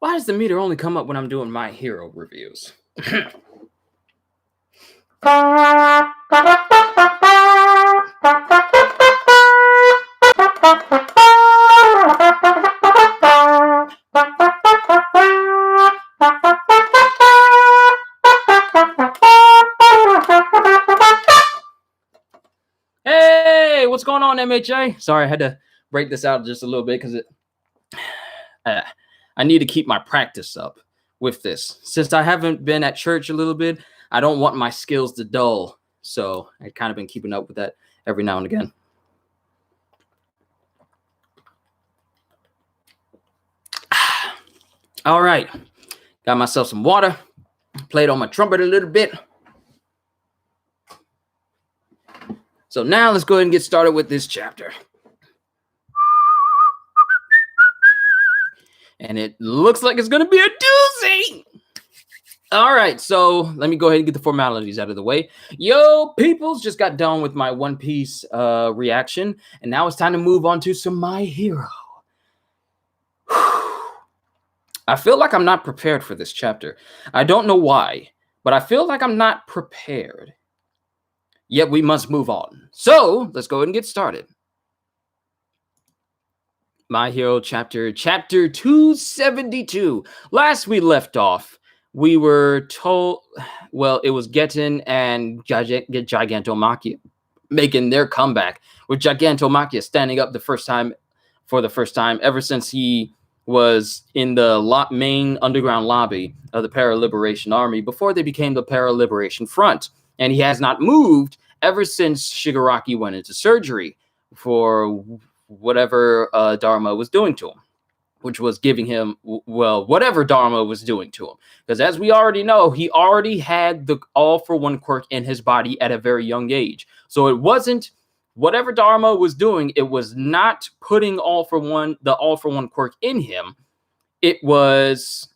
Why does the meter only come up when I'm doing My Hero reviews? Hey, what's going on, MHA? Sorry, I had to break this out just a little bit because I need to keep my practice up with this. Since I haven't been at church a little bit, I don't want my skills to dull. So I've kind of been keeping up with that every now and again. All right. Got myself some water. Played on my trumpet a little bit. So now let's go ahead and get started with this chapter. And it looks like it's going to be a doozy. All right, so let me go ahead and get the formalities out of the way. Yo, peoples, just got done with my One Piece reaction, and now it's time to move on to some My Hero. I feel like I'm not prepared for this chapter. I don't know why, but I feel like I'm not prepared. Yet we must move on. So let's go ahead and get started. My Hero chapter 272. Last we left off, we were told, well, it was Getten and Gigantomachia making their comeback, with Gigantomachia standing up for the first time ever since he was in the main underground lobby of the Para-Liberation Army before they became the Para-Liberation Front. And he has not moved ever since Shigaraki went into surgery for whatever Dharma was doing to him, which was giving him, well, whatever Dharma was doing to him. Because as we already know, he already had the all-for-one quirk in his body at a very young age. So it wasn't, whatever Dharma was doing, it was not putting the all-for-one quirk in him. It was,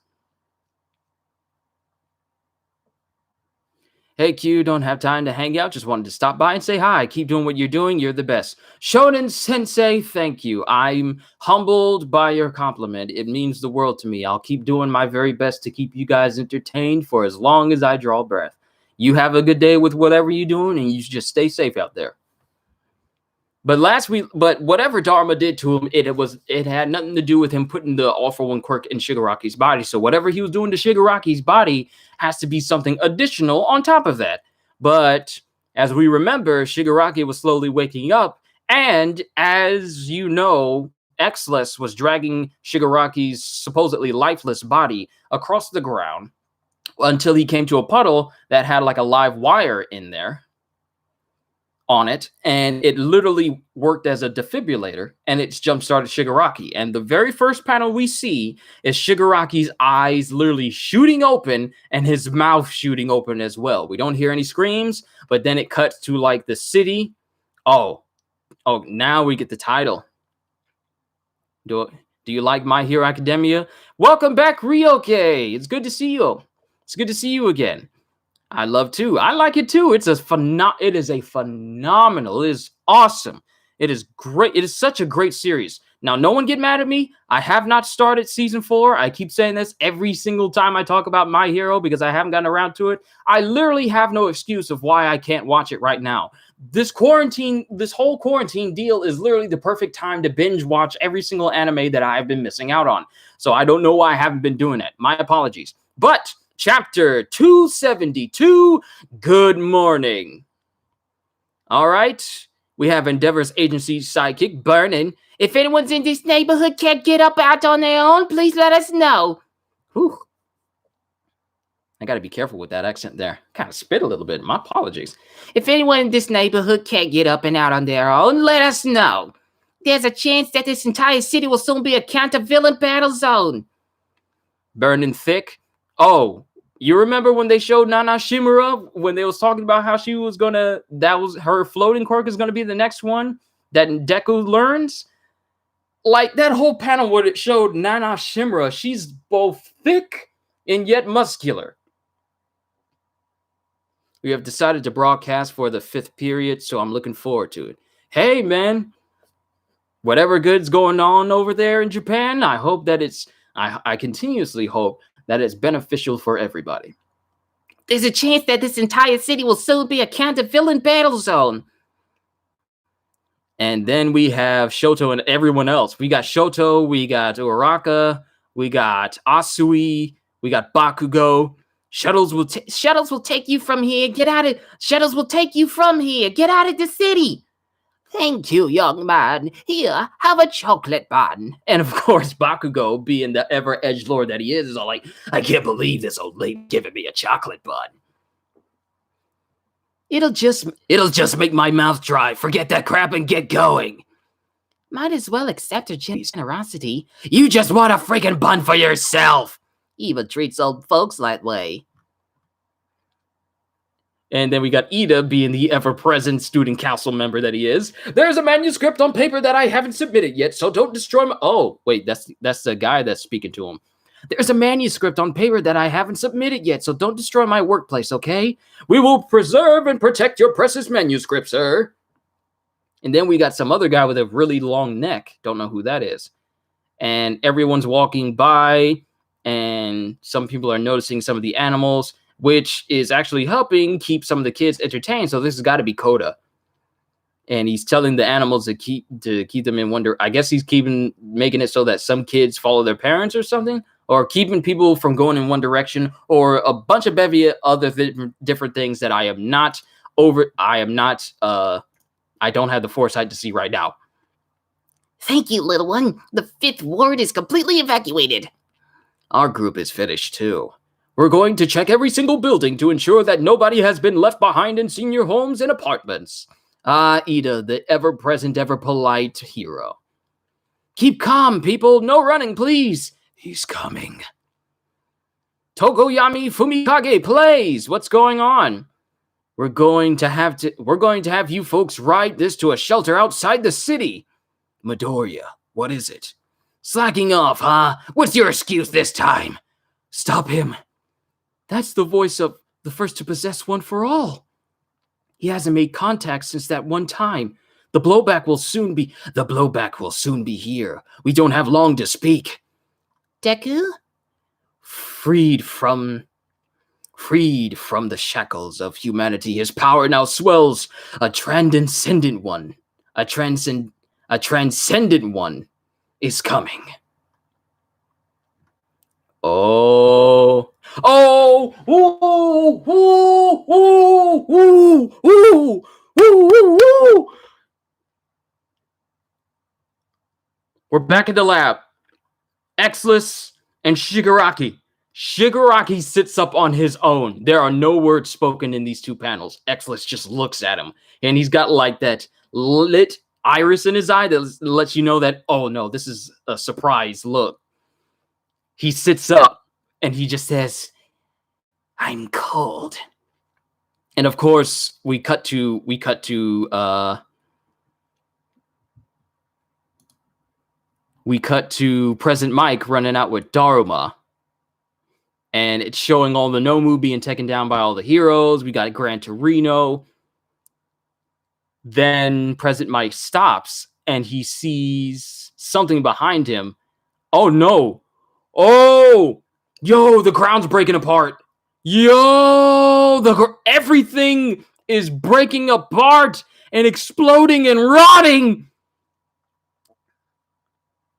hey, Q, don't have time to hang out. Just wanted to stop by and say hi. Keep doing what you're doing. You're the best. Shonen Sensei, thank you. I'm humbled by your compliment. It means the world to me. I'll keep doing my very best to keep you guys entertained for as long as I draw breath. You have a good day with whatever you're doing, and you just stay safe out there. But whatever Dharma did to him, it had nothing to do with him putting the all-for-one quirk in Shigaraki's body. So whatever he was doing to Shigaraki's body has to be something additional on top of that. But as we remember, Shigaraki was slowly waking up, and as you know, Exless was dragging Shigaraki's supposedly lifeless body across the ground until he came to a puddle that had like a live wire in there on it, and it literally worked as a defibrillator, and it jump-started Shigaraki. And the very first panel we see is Shigaraki's eyes literally shooting open and his mouth shooting open as well. We don't hear any screams, but then it cuts to like the city. Oh, now we get the title. Do you like My Hero Academia? Welcome back, Ryoke. It's good to see you. It's good to see you again. I love too. I like it too. It is phenomenal. It is awesome. It is great. It is such a great series. Now, no one get mad at me. I have not started season 4. I keep saying this every single time I talk about My Hero because I haven't gotten around to it. I literally have no excuse of why I can't watch it right now. This whole quarantine deal is literally the perfect time to binge watch every single anime that I've been missing out on. So I don't know why I haven't been doing it. My apologies. But Chapter 272, good morning. All right, we have Endeavor's agency sidekick, Burnin. If anyone's in this neighborhood can't get up out on their own, please let us know. Whew. I gotta be careful with that accent there. Kind of spit a little bit, my apologies. If anyone in this neighborhood can't get up and out on their own, let us know. There's a chance that this entire city will soon be a counter-villain battle zone. Burnin thick. Oh, you remember when they showed Nana Shimura when they was talking about how she was that was her floating quirk is gonna be the next one that Deku learns? Like that whole panel where it showed Nana Shimura, she's both thick and yet muscular. We have decided to broadcast for the 5th period, so I'm looking forward to it. Hey, man, whatever good's going on over there in Japan, I hope that it's I continuously hope that it's beneficial for everybody. There's a chance that this entire city will soon be a counter-villain battle zone. And then we have Shoto and everyone else. We got Shoto, we got Uraraka, we got Asui, we got Bakugo. Shuttles will take you from here. Get out of Shuttles will take you from here. Get out of the city. Thank you, young man. Here, have a chocolate bun. And of course, Bakugo, being the ever edgelord that he is all like, I can't believe this old lady giving me a chocolate bun. It'll just make my mouth dry. Forget that crap and get going. Might as well accept her generosity. You just want a freaking bun for yourself. Eva treats old folks that way. And then we got Ida being the ever-present student council member that he is. There's a manuscript on paper that I haven't submitted yet, so don't destroy my... Oh, wait, that's the guy that's speaking to him. There's a manuscript on paper that I haven't submitted yet, so don't destroy my workplace, okay? We will preserve and protect your precious manuscript, sir. And then we got some other guy with a really long neck. Don't know who that is. And everyone's walking by, and some people are noticing some of the animals, which is actually helping keep some of the kids entertained. So this has got to be Koda. And he's telling the animals to keep them in wonder. I guess he's making it so that some kids follow their parents or something, or keeping people from going in one direction, or a bunch of bevy other different things that I don't have the foresight to see right now. Thank you, little one. The 5th ward is completely evacuated. Our group is finished too. We're going to check every single building to ensure that nobody has been left behind in senior homes and apartments. Ah, Ida, the ever-present, ever-polite hero. Keep calm, people. No running, please. He's coming. Tokoyami Fumikage plays. What's going on? We're going to have you folks ride this to a shelter outside the city. Midoriya, what is it? Slacking off, huh? What's your excuse this time? Stop him. That's the voice of the first to possess One for All. He hasn't made contact since that one time. The blowback will soon be here. We don't have long to speak. Deku? Freed from the shackles of humanity, his power now swells. A transcendent one is coming. Oh, ooh, ooh, ooh, ooh, ooh, ooh, ooh. We're back in the lab. Exless and Shigaraki. Shigaraki sits up on his own. There are no words spoken in these two panels. Exless just looks at him, and he's got like that lit iris in his eye that lets you know that, oh no, this is a surprise look. He sits up and he just says, I'm cold. And of course, we cut to President Mike running out with Daruma. And it's showing all the Nomu being taken down by all the heroes. We got Gran Torino. Then President Mike stops and he sees something behind him. Oh no. Oh, yo, the ground's breaking apart. Yo, everything is breaking apart and exploding and rotting.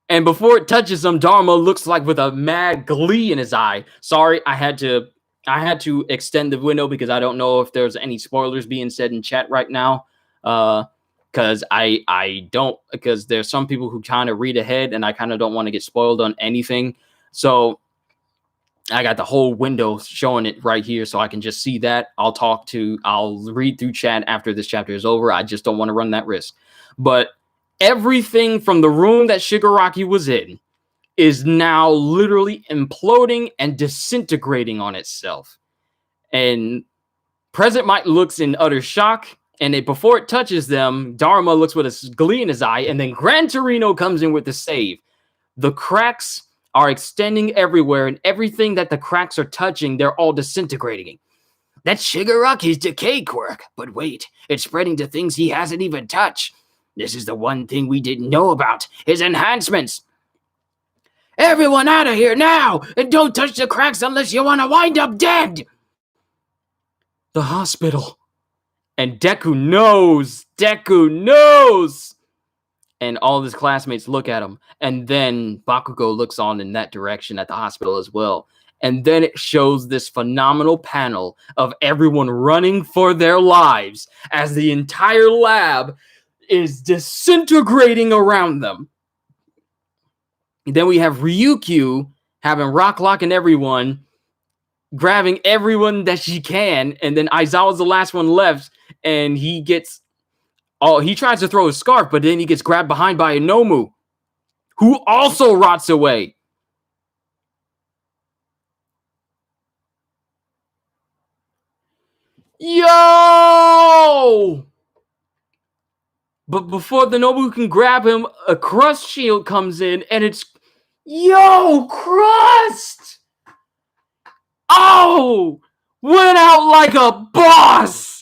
And before it touches him, Dharma looks like with a mad glee in his eye. Sorry, I had to extend the window because I don't know if there's any spoilers being said in chat right now. Because because there's some people who kind of read ahead and I kind of don't want to get spoiled on anything. So I got the whole window showing it right here so I can just see that. I'll read through chat after this chapter is over. I just don't want to run that risk. But everything from the room that Shigaraki was in is now literally imploding and disintegrating on itself. And President Mike looks in utter shock. And before it touches them, Dharma looks with a glee in his eye. And then Gran Torino comes in with the save. The cracks are extending everywhere, and everything that the cracks are touching, they're all disintegrating. That's Shigaraki's decay quirk. But wait, it's spreading to things he hasn't even touched. This is the one thing we didn't know about, his enhancements. Everyone out of here now! And don't touch the cracks unless you want to wind up dead! The hospital. And Deku knows. Deku knows. And all of his classmates look at him. And then Bakugo looks on in that direction at the hospital as well. And then it shows this phenomenal panel of everyone running for their lives as the entire lab is disintegrating around them. And then we have Ryukyu having Rock and everyone, grabbing everyone that she can. And then Aizawa's the last one left. And he gets... Oh, he tries to throw his scarf, but then he gets grabbed behind by Inomu, who also rots away. Yo! But before the Nobu can grab him, a Crust shield comes in, and it's... Yo, Crust! Oh! Went out like a boss!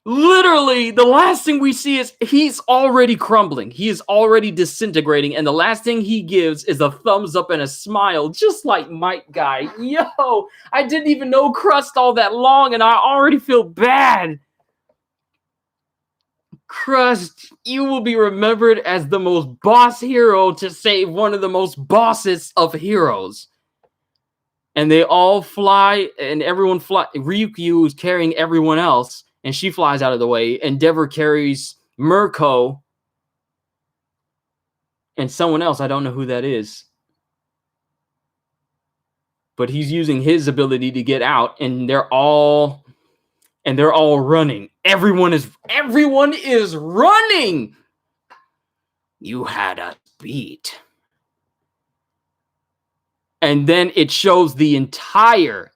Literally, the last thing we see is he's already crumbling. He is already disintegrating, and the last thing he gives is a thumbs up and a smile, just like Might Guy. Yo, I didn't even know Crust all that long, and I already feel bad. Crust, you will be remembered as the most boss hero to save one of the most bosses of heroes. And they all fly, and everyone fly. Ryukyu is carrying everyone else. And she flies out of the way. Endeavor carries Mirko. And someone else. I don't know who that is. But he's using his ability to get out. And they're all running. Everyone is running. You had us beat. And then it shows the entire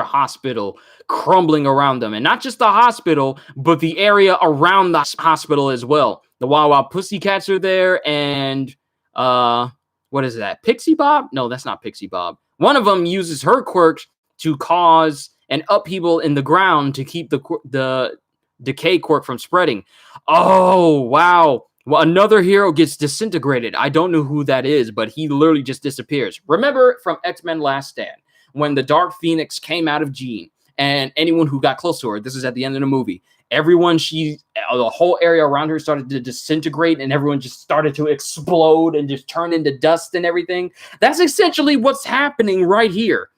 hospital crumbling around them. And not just the hospital, but the area around the hospital as well. The Wawa Pussycats are there, and what is that? Pixie Bob? No, that's not Pixie Bob. One of them uses her quirk to cause an upheaval in the ground to keep the decay quirk from spreading. Oh, wow. Well, another hero gets disintegrated. I don't know who that is, but he literally just disappears. Remember from X-Men Last Stand, when the Dark Phoenix came out of Jean, and anyone who got close to her, this is at the end of the movie, the whole area around her started to disintegrate, and everyone just started to explode and just turn into dust and everything. That's essentially what's happening right here.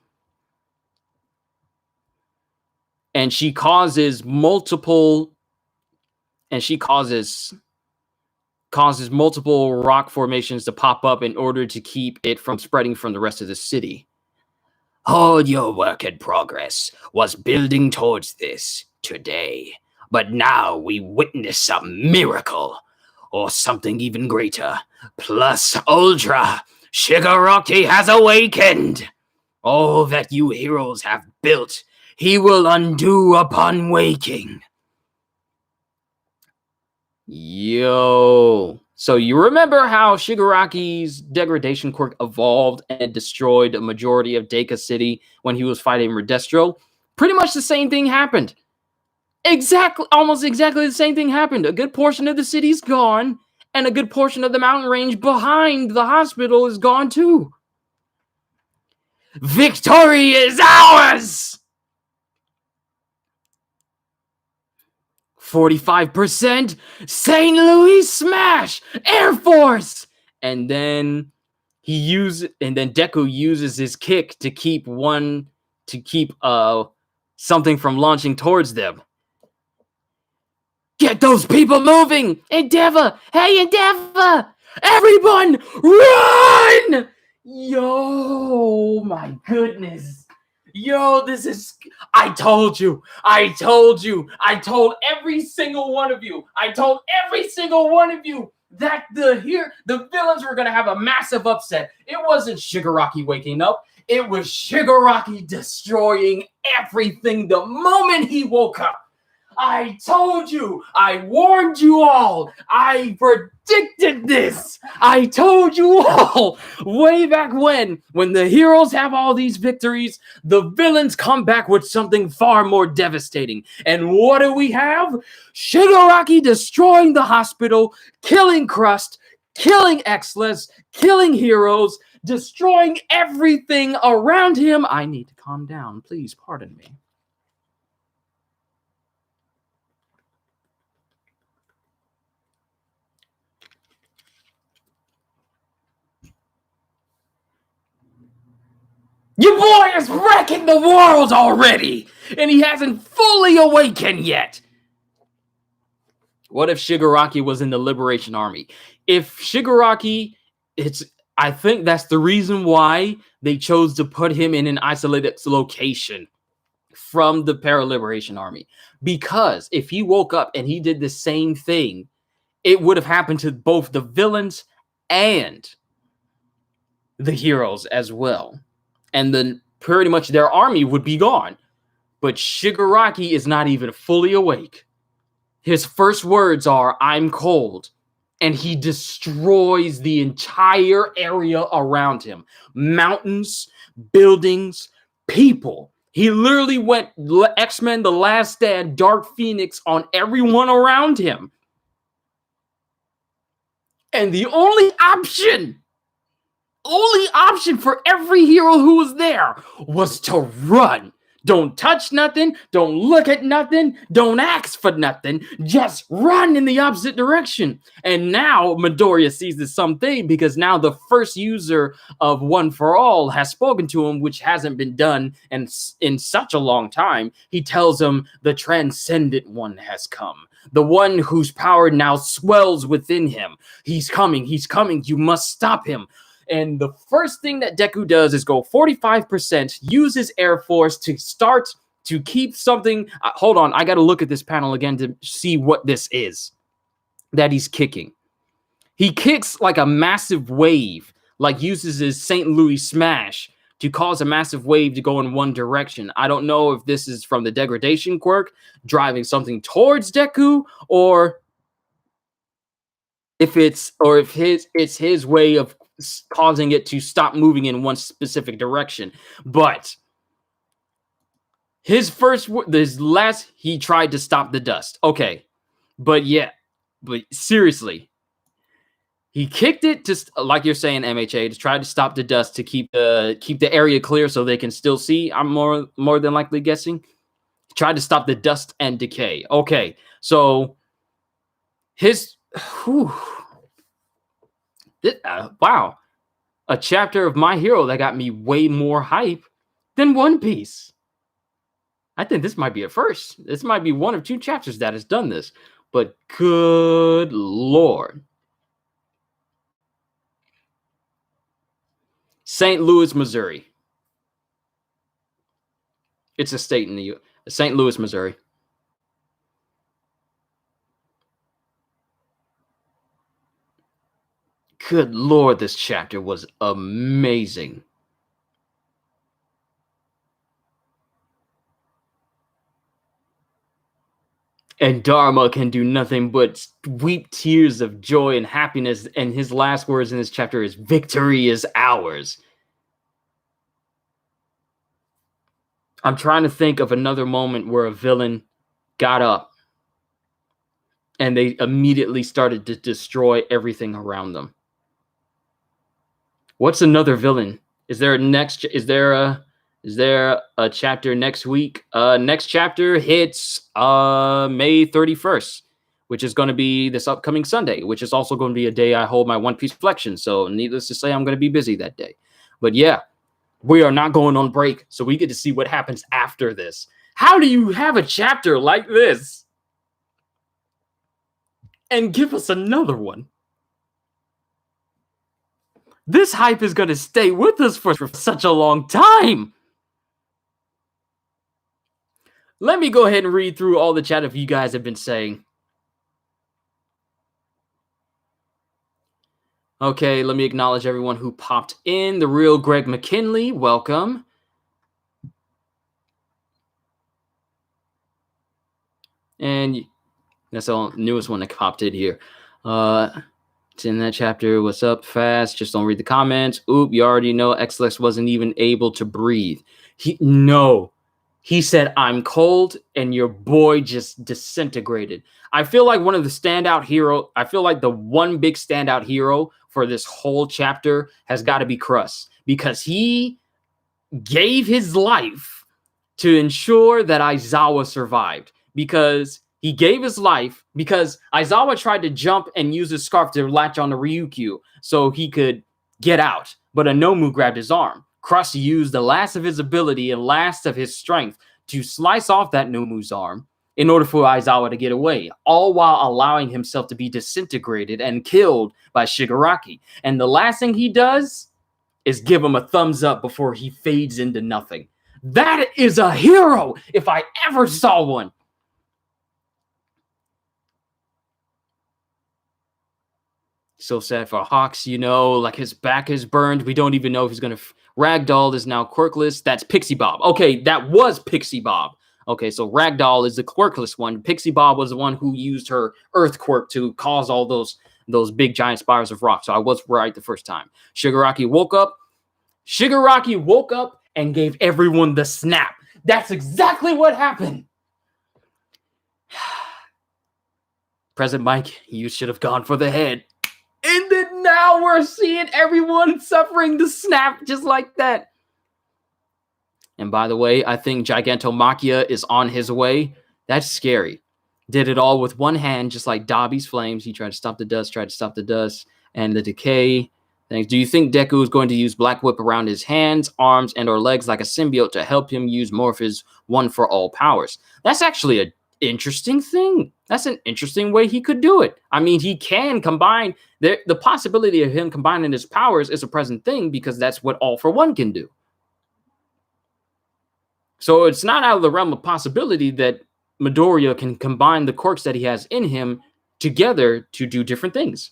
And she causes multiple rock formations to pop up in order to keep it from spreading from the rest of the city. All your work in progress was building towards this today, but now we witness a miracle, or something even greater. Plus Ultra, Shigaraki has awakened. All that you heroes have built, he will undo upon waking. Yo. So you remember how Shigaraki's degradation quirk evolved and destroyed a majority of Deka City when he was fighting Redestro? Pretty much the same thing happened. Almost exactly the same thing happened. A good portion of the city's gone, and a good portion of the mountain range behind the hospital is gone too. Victory is ours! 45% St. Louis Smash Air Force, and then Deku uses his kick to keep something from launching towards them. Get those people moving, Endeavor! Hey, Endeavor! Everyone, run! Yo, my goodness. Yo, this is... I told you. I told every single one of you. That the villains were going to have a massive upset. It wasn't Shigaraki waking up. It was Shigaraki destroying everything the moment he woke up. I told you. I warned you all. I predicted this. I told you all way back when the heroes have all these victories, the villains come back with something far more devastating. And what do we have? Shigaraki destroying the hospital, killing Crust, killing Exless, killing heroes, destroying everything around him. I need to calm down. Please pardon me. Your boy is wrecking the world already, and he hasn't fully awakened yet. What if Shigaraki was in the Liberation Army? If Shigaraki, I think that's the reason why they chose to put him in an isolated location from the Para-Liberation Army. Because if he woke up and he did the same thing, it would have happened to both the villains and the heroes as well. And then pretty much their army would be gone. But Shigaraki is not even fully awake. His first words are, "I'm cold." And he destroys the entire area around him. Mountains, buildings, people. He literally went X-Men The Last Stand, Dark Phoenix on everyone around him. And the only option for every hero who was there was to run. Don't touch nothing. Don't look at nothing. Don't ask for nothing. Just run in the opposite direction. And now Midoriya sees the something because now the first user of One for All has spoken to him, which hasn't been done in such a long time. He tells him the transcendent one has come. The one whose power now swells within him. He's coming. He's coming. You must stop him. And the first thing that Deku does is go 45%, use his Air Force to start to keep something. Hold on, I got to look at this panel again to see what this is that he's kicking. He kicks like a massive wave, like uses his St. Louis Smash to cause a massive wave to go in one direction. I don't know if this is from the degradation quirk, driving something towards Deku, or if it's his way of causing it to stop moving in one specific direction. But his last, he tried to stop the dust. Okay. But seriously, he kicked it to, like you're saying, MHA, to try to stop the dust, to keep the area clear so they can still see. I'm more than likely guessing. He tried to stop the dust and decay. Okay. So wow, a chapter of My Hero that got me way more hype than One Piece. I think this might be a first. This might be one of two chapters that has done this. But good Lord. St. Louis, Missouri. It's a state in the U.S. St. Louis, Missouri. Good Lord, this chapter was amazing. And Dharma can do nothing but weep tears of joy and happiness. And his last words in this chapter is, "Victory is ours." I'm trying to think of another moment where a villain got up and they immediately started to destroy everything around them. What's another villain? Is there a chapter next week? Next chapter hits May 31st, which is going to be this upcoming Sunday, which is also going to be a day I hold my One Piece flexion. So needless to say, I'm going to be busy that day. But yeah, we are not going on break, so we get to see what happens after this. How do you have a chapter like this and give us another one? This hype is going to stay with us for such a long time. Let me go ahead and read through all the chat if you guys have been saying. Okay, let me acknowledge everyone who popped in. The Real Greg McKinley, welcome. And that's the newest one that popped in here. It's in that chapter. What's up, Fast? Just don't read the comments. Oop, you already know Xlex wasn't even able to breathe. No. He said, "I'm cold," and your boy just disintegrated. I feel like the one big standout hero for this whole chapter has got to be Crust, because he gave his life to ensure that Aizawa survived. Because he gave his life because Aizawa tried to jump and use his scarf to latch on to Ryukyu so he could get out, but Anomu grabbed his arm. Crust used the last of his ability and last of his strength to slice off that Nomu's arm in order for Aizawa to get away, all while allowing himself to be disintegrated and killed by Shigaraki. And the last thing he does is give him a thumbs up before he fades into nothing. That is a hero if I ever saw one. So sad for Hawks, like his back is burned. We don't even know if he's going to... Ragdoll is now quirkless. That's Pixie Bob. Okay, that was Pixie Bob. Okay, so Ragdoll is the quirkless one. Pixie Bob was the one who used her earth quirk to cause all those big giant spires of rock. So I was right the first time. Shigaraki woke up and gave everyone the snap. That's exactly what happened. President Mike, you should have gone for the head. And then now we're seeing everyone suffering the snap just like that. And by the way, I think Gigantomachia is on his way. That's scary. Did it all with one hand, just like Dobby's flames. He tried to stop the dust, and the decay. Thanks. Do you think Deku is going to use Black Whip around his hands, arms, and or legs like a symbiote to help him use more of his one-for-all powers? That's actually an interesting thing. That's an interesting way he could do it. I mean, he can combine... The possibility of him combining his powers is a present thing because that's what All for One can do. So it's not out of the realm of possibility that Midoriya can combine the quirks that he has in him together to do different things.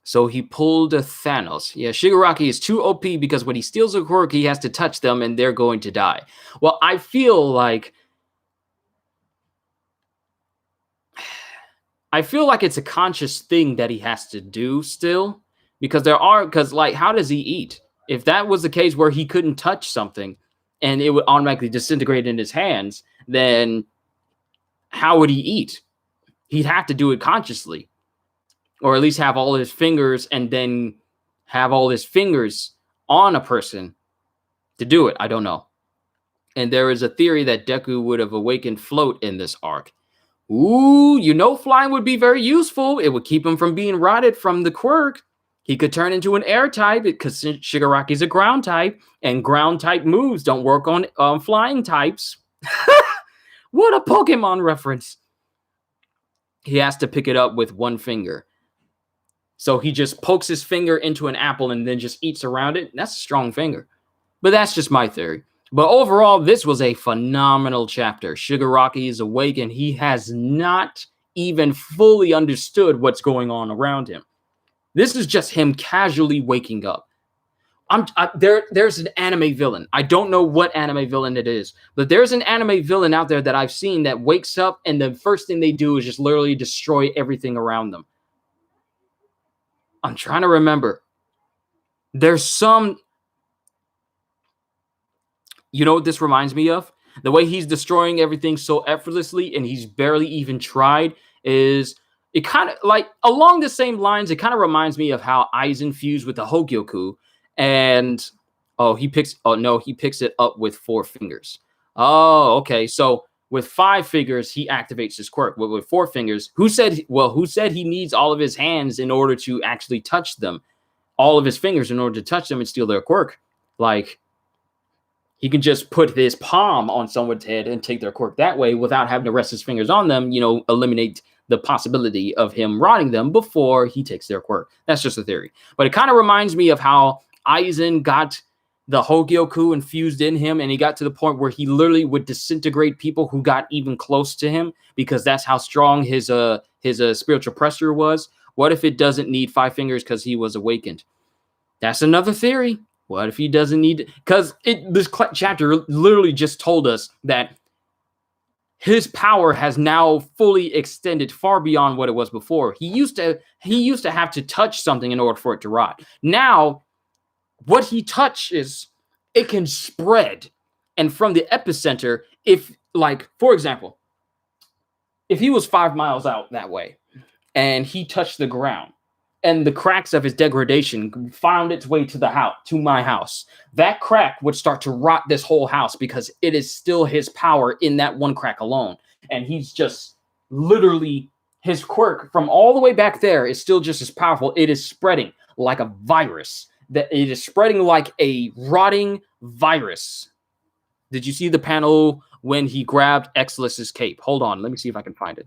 So he pulled a Thanos. Yeah, Shigaraki is too OP because when he steals a quirk, he has to touch them and they're going to die. Well, I feel like it's a conscious thing that he has to do still, because how does he eat? If that was the case where he couldn't touch something and it would automatically disintegrate in his hands, then how would he eat? He'd have to do it consciously, or at least have all his fingers and then have all his fingers on a person to do it. I don't know. And there is a theory that Deku would have awakened Float in this arc. Ooh, flying would be very useful. It would keep him from being rotted from the quirk. He could turn into an air type because Shigaraki's a ground type, and ground type moves don't work on flying types. What a Pokemon reference. He has to pick it up with one finger. So he just pokes his finger into an apple and then just eats around it. That's a strong finger. But that's just my theory. But overall, this was a phenomenal chapter. Shigaraki is awake and he has not even fully understood what's going on around him. This is just him casually waking up. There's an anime villain. I don't know what anime villain it is, but there's an anime villain out there that I've seen that wakes up and the first thing they do is just literally destroy everything around them. I'm trying to remember. There's some... You know what this reminds me of? The way he's destroying everything so effortlessly and he's barely even tried is... It kind of, like, along the same lines, it kind of reminds me of how Aizen fused with the Hogyoku. And, he picks it up with 4 fingers. Oh, okay. So with 5 fingers, he activates his quirk. But with 4 fingers, who said he needs all of his hands in order to actually touch them? All of his fingers in order to touch them and steal their quirk. Like, he can just put his palm on someone's head and take their quirk that way without having to rest his fingers on them, eliminate the possibility of him rotting them before he takes their quirk. That's just a theory. But it kind of reminds me of how Aizen got the Hogyoku infused in him, and he got to the point where he literally would disintegrate people who got even close to him because that's how strong his spiritual pressure was. What if it doesn't need 5 fingers because he was awakened? That's another theory. What if he doesn't need... Because this chapter literally just told us that his power has now fully extended far beyond what it was before. He used to have to touch something in order for it to rot. Now, what he touches, it can spread. And from the epicenter, if, like, for example, if he was 5 miles out that way and he touched the ground and the cracks of his degradation found its way to the house, to my house, that crack would start to rot this whole house because it is still his power in that one crack alone. And he's just literally, his quirk from all the way back there is still just as powerful. It is spreading like a virus. That it is spreading like a rotting virus. Did you see the panel when he grabbed Exelus's cape? Hold on, let me see if I can find it.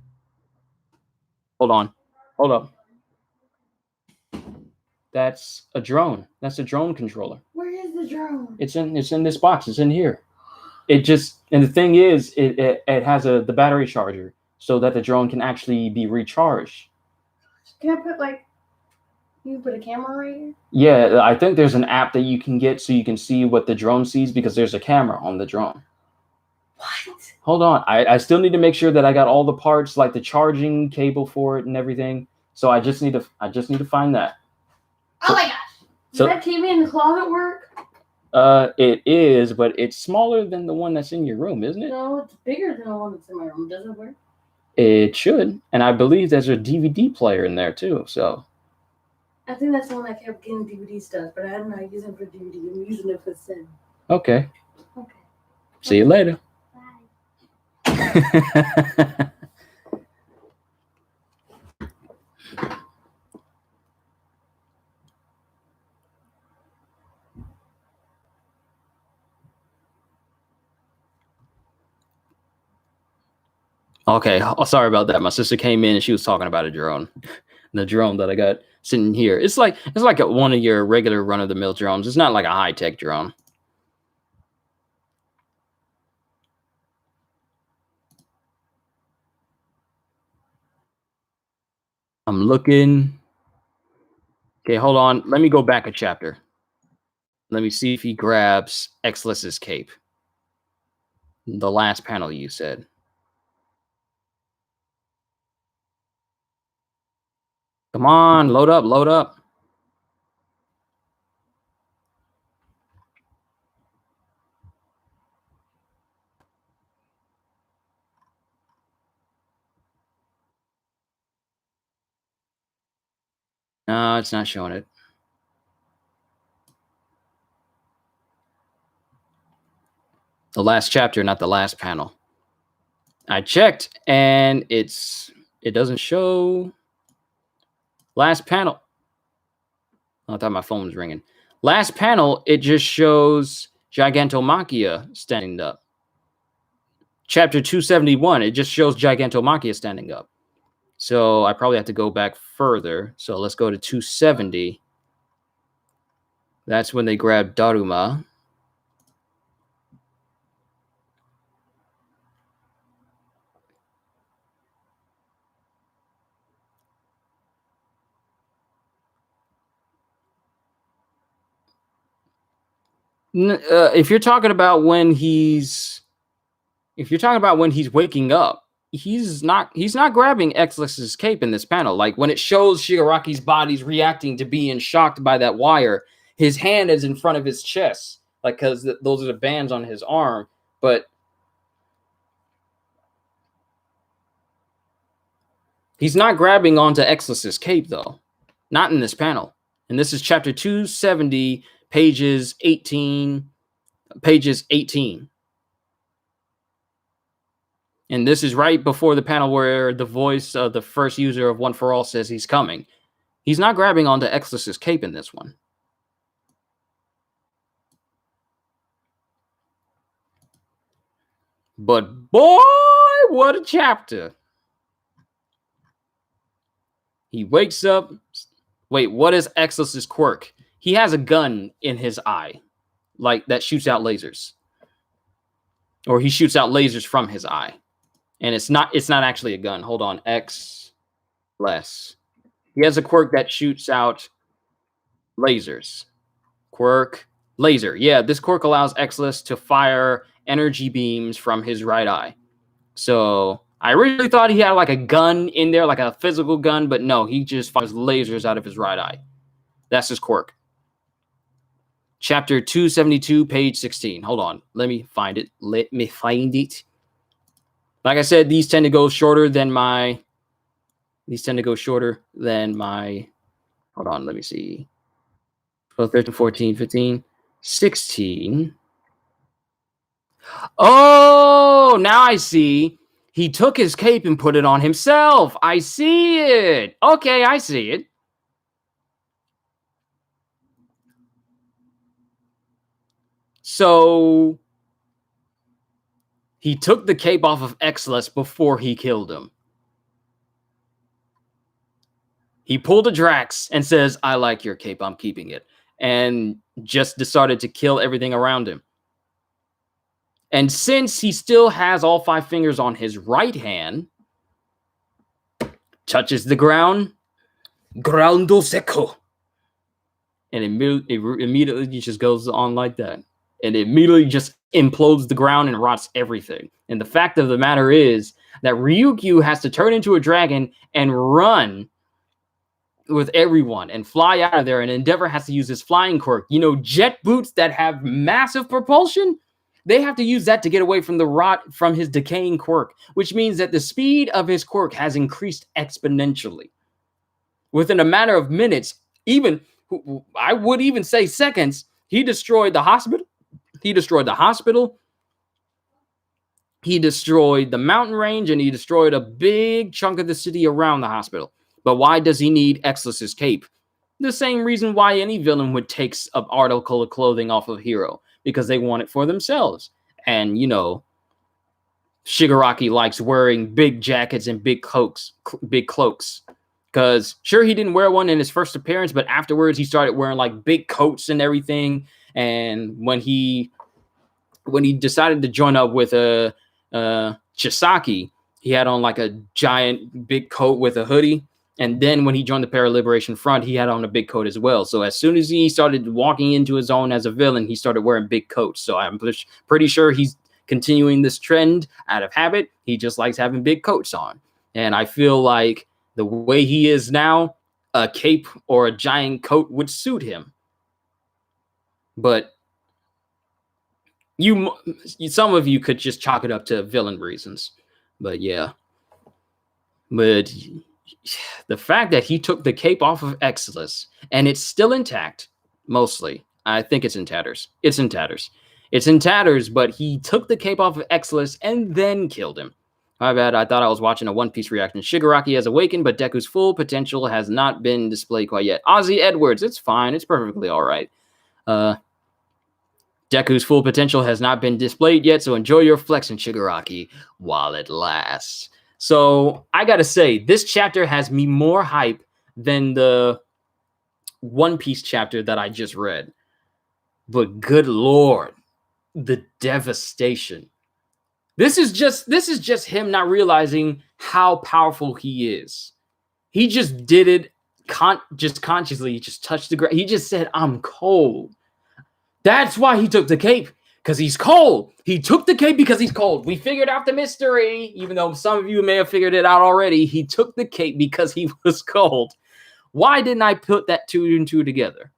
Hold on, hold up. That's a drone. That's a drone controller. Where is the drone? It's in this box. It's in here. It just, and the thing is, it has the battery charger so that the drone can actually be recharged. Can I put like, you put a camera right here? Yeah, I think there's an app that you can get so you can see what the drone sees because there's a camera on the drone. What? Hold on. I still need to make sure that I got all the parts, like the charging cable for it and everything. So I just need to find that. Oh my gosh. Does So- that TV in the closet work? It is, but it's smaller than the one that's in your room, isn't it? No, it's bigger than the one that's in my room. Does it work? It should. And I believe there's a DVD player in there too. So I think that's the one I kept getting DVD stuff, but I'm not using it for DVD. I'm using it for sin. okay. Okay. See you later. Bye. Okay, oh, sorry about that. My sister came in and she was talking about a drone. The drone that I got sitting here. It's like one of your regular run-of-the-mill drones. It's not like a high-tech drone. I'm looking. Okay, hold on. Let me go back a chapter. Let me see if he grabs Exelus's cape. The last panel you said. Come on, load up, load up. No, it's not showing it. The last chapter, not the last panel. I checked and it doesn't show. Last panel. I thought my phone was ringing. Last panel, it just shows Gigantomachia standing up. Chapter 271, it just shows Gigantomachia standing up. So I probably have to go back further. So let's go to 270. That's when they grab Daruma. If you're talking about when he's waking up, he's not grabbing Exelus's cape in this panel. Like when it shows Shigaraki's body's reacting to being shocked by that wire, his hand is in front of his chest, like because those are the bands on his arm. But he's not grabbing onto Exelus's cape though, not in this panel. And this is chapter 270, pages 18. And this is right before the panel where the voice of the first user of One for All says he's coming. He's not grabbing onto Exelus's cape in this one. But boy, what a chapter. He wakes up. Wait, what is Exelus's quirk? He has a gun in his eye, like that shoots out lasers. Or he shoots out lasers from his eye. And it's not actually a gun. Hold on. Exelus. He has a quirk that shoots out lasers. Quirk laser. Yeah, this quirk allows Exelus to fire energy beams from his right eye. So I originally thought he had like a gun in there, like a physical gun, but no, he just fires lasers out of his right eye. That's his quirk. Chapter 272, page 16. Hold on. Let me find it. Like I said, these tend to go shorter than my... Hold on, let me see. 12, 13, 14, 15, 16. Oh, now I see. He took his cape and put it on himself. I see it. Okay, I see it. So he took the cape off of Exless before he killed him. He pulled a Drax and says, I like your cape, I'm keeping it. And just decided to kill everything around him. And since he still has all 5 fingers on his right hand, touches the ground, ground seco. And it immediately just goes on like that. And it immediately just implodes the ground and rots everything. And the fact of the matter is that Ryukyu has to turn into a dragon and run with everyone and fly out of there. And Endeavor has to use his flying quirk. You know, jet boots that have massive propulsion, they have to use that to get away from the rot from his decaying quirk, which means that the speed of his quirk has increased exponentially. Within a matter of minutes, even, I would even say seconds, he destroyed the hospital. He destroyed the hospital. He destroyed the mountain range, and he destroyed a big chunk of the city around the hospital. But why does he need Exless's cape? The same reason why any villain would take an article of clothing off of Hero, because they want it for themselves. And, you know, Shigaraki likes wearing big jackets and big cloaks. Because, sure, he didn't wear one in his first appearance, but afterwards he started wearing, like, big coats and everything. And when he decided to join up with Chisaki, he had on, like, a giant big coat with a hoodie. And then when he joined the Para-Liberation Front, he had on a big coat as well. So as soon as he started walking into his own as a villain, he started wearing big coats. So I'm pretty sure he's continuing this trend out of habit. He just likes having big coats on. And I feel like the way he is now, a cape or a giant coat would suit him. But some of you could just chalk it up to villain reasons. But yeah. But the fact that he took the cape off of Exless and it's still intact, mostly. I think it's in tatters. It's in tatters. It's in tatters, but he took the cape off of Exless and then killed him. My bad, I thought I was watching a One Piece reaction. Shigaraki has awakened, but Deku's full potential has not been displayed quite yet. Ozzy Edwards, it's fine. It's perfectly all right. Deku's full potential has not been displayed yet, so enjoy your flex in Shigaraki while it lasts. So I gotta say, this chapter has me more hype than the One Piece chapter that I just read. But good Lord, the devastation. This is just him not realizing how powerful he is. He just did it consciously. He just touched the ground. He just said, I'm cold. That's why he took the cape. Because he's cold. He took the cape because he's cold. We figured out the mystery. Even though some of you may have figured it out already. He took the cape because he was cold. Why didn't I put that 2 and 2 together?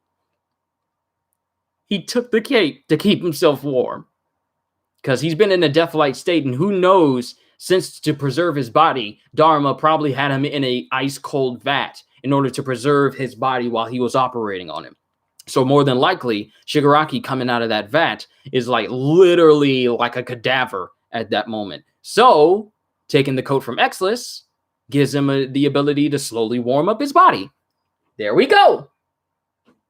He took the cape to keep himself warm. Because he's been in a death-like state. And who knows, since to preserve his body, Dharma probably had him in a ice-cold vat in order to preserve his body while he was operating on him. So more than likely, Shigaraki coming out of that vat is like literally like a cadaver at that moment. So taking the coat from Exless gives him the ability to slowly warm up his body. There we go.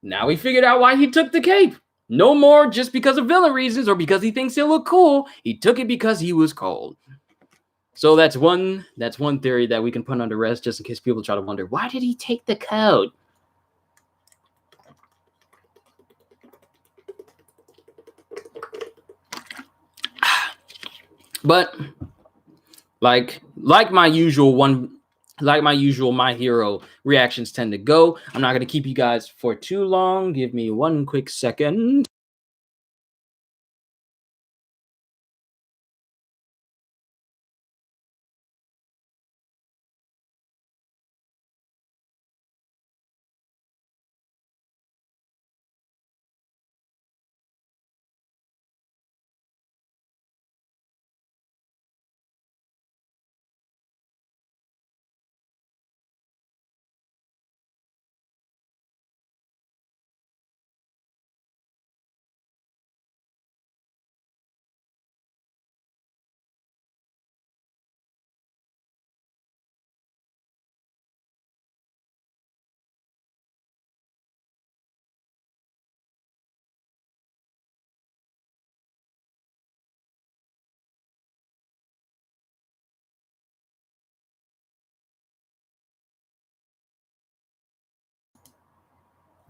Now we figured out why he took the cape. No more just because of villain reasons or because he thinks he'll look cool. He took it because he was cold. So that's one theory that we can put under rest just in case people try to wonder, why did he take the coat? But like my usual My Hero reactions tend to go. I'm not going to keep you guys for too long. Give me one quick second.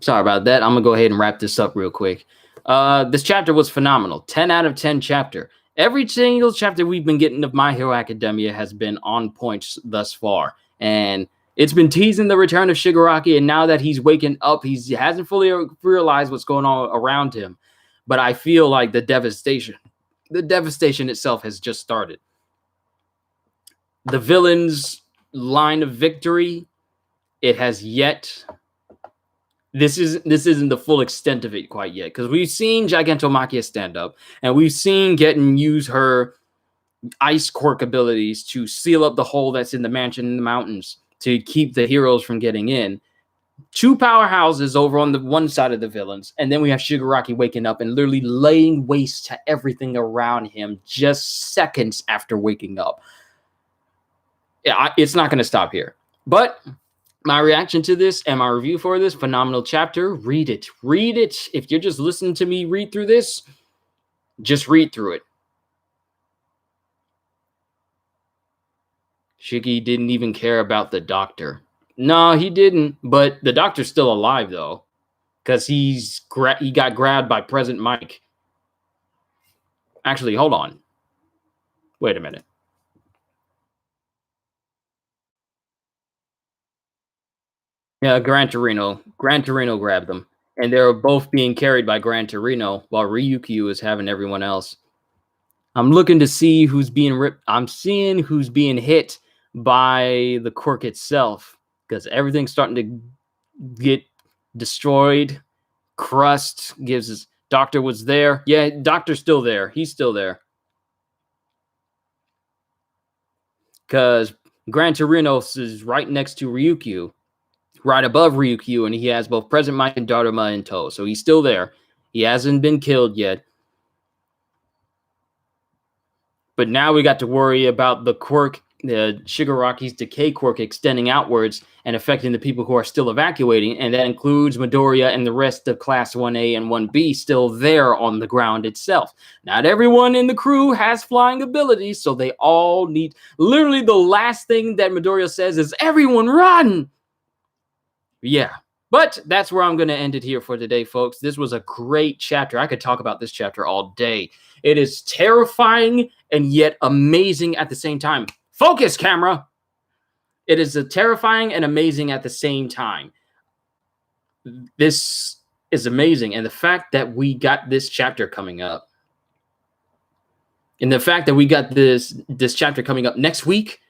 Sorry about that. I'm gonna go ahead and wrap this up real quick. This chapter was phenomenal. 10 out of 10 chapter. Every single chapter we've been getting of My Hero Academia has been on point thus far. And it's been teasing the return of Shigaraki, and now that he's waking up, he hasn't fully realized what's going on around him. But I feel like the devastation itself has just started. The villain's line of victory, it has yet. This isn't the full extent of it quite yet, because we've seen Gigantomachia stand up, and we've seen Getten use her ice quirk abilities to seal up the hole that's in the mansion in the mountains to keep the heroes from getting in. 2 powerhouses over on the one side of the villains, and then we have Shigaraki waking up and literally laying waste to everything around him just seconds after waking up. Yeah, it's not going to stop here. But my reaction to this and my review for this phenomenal chapter, read it. Read it. If you're just listening to me read through this, just read through it. Shiggy didn't even care about the doctor. No, he didn't. But the doctor's still alive, though, because he got grabbed by President Mike. Actually, hold on. Wait a minute. Yeah, Gran Torino. Gran Torino grabbed them. And they were both being carried by Gran Torino while Ryukyu is having everyone else. I'm looking to see who's being ripped. I'm seeing who's being hit by the quirk itself, because everything's starting to get destroyed. Crust gives us. Doctor was there. Yeah, Doctor's still there. He's still there. Because Gran Torino is right next to Ryukyu. Right above Ryukyu, and he has both President Mike and Dharma in tow. So he's still there. He hasn't been killed yet. But now we got to worry about the quirk, the Shigaraki's decay quirk extending outwards and affecting the people who are still evacuating. And that includes Midoriya and the rest of Class 1A and 1B still there on the ground itself. Not everyone in the crew has flying abilities, so they all need... Literally the last thing that Midoriya says is, "Everyone run!" Yeah, but that's where I'm going to end it here for today, folks. This was a great chapter. I could talk about this chapter all day. It is terrifying and yet amazing at the same time. Focus, camera! It is terrifying and amazing at the same time. This is amazing. And the fact that we got this chapter coming up, and the fact that we got this chapter coming up next week,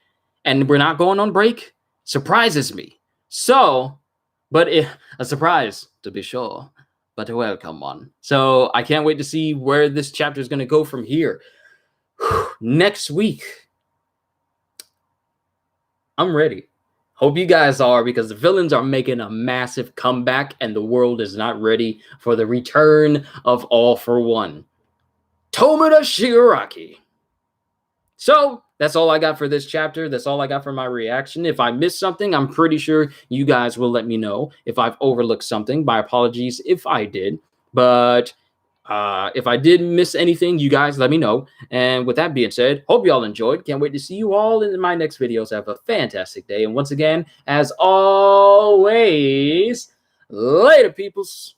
and we're not going on break, surprises me. So... But a surprise, to be sure, but a welcome one. So I can't wait to see where this chapter is going to go from here. Next week, I'm ready. Hope you guys are, because the villains are making a massive comeback and the world is not ready for the return of All for One. Tomura Shigaraki. So... that's all I got for this chapter. That's all I got for my reaction. If I missed something, I'm pretty sure you guys will let me know. If I've overlooked something, my apologies if I did. But if I did miss anything, you guys let me know. And with that being said, hope you all enjoyed. Can't wait to see you all in my next videos. Have a fantastic day. And once again, as always, later, peoples.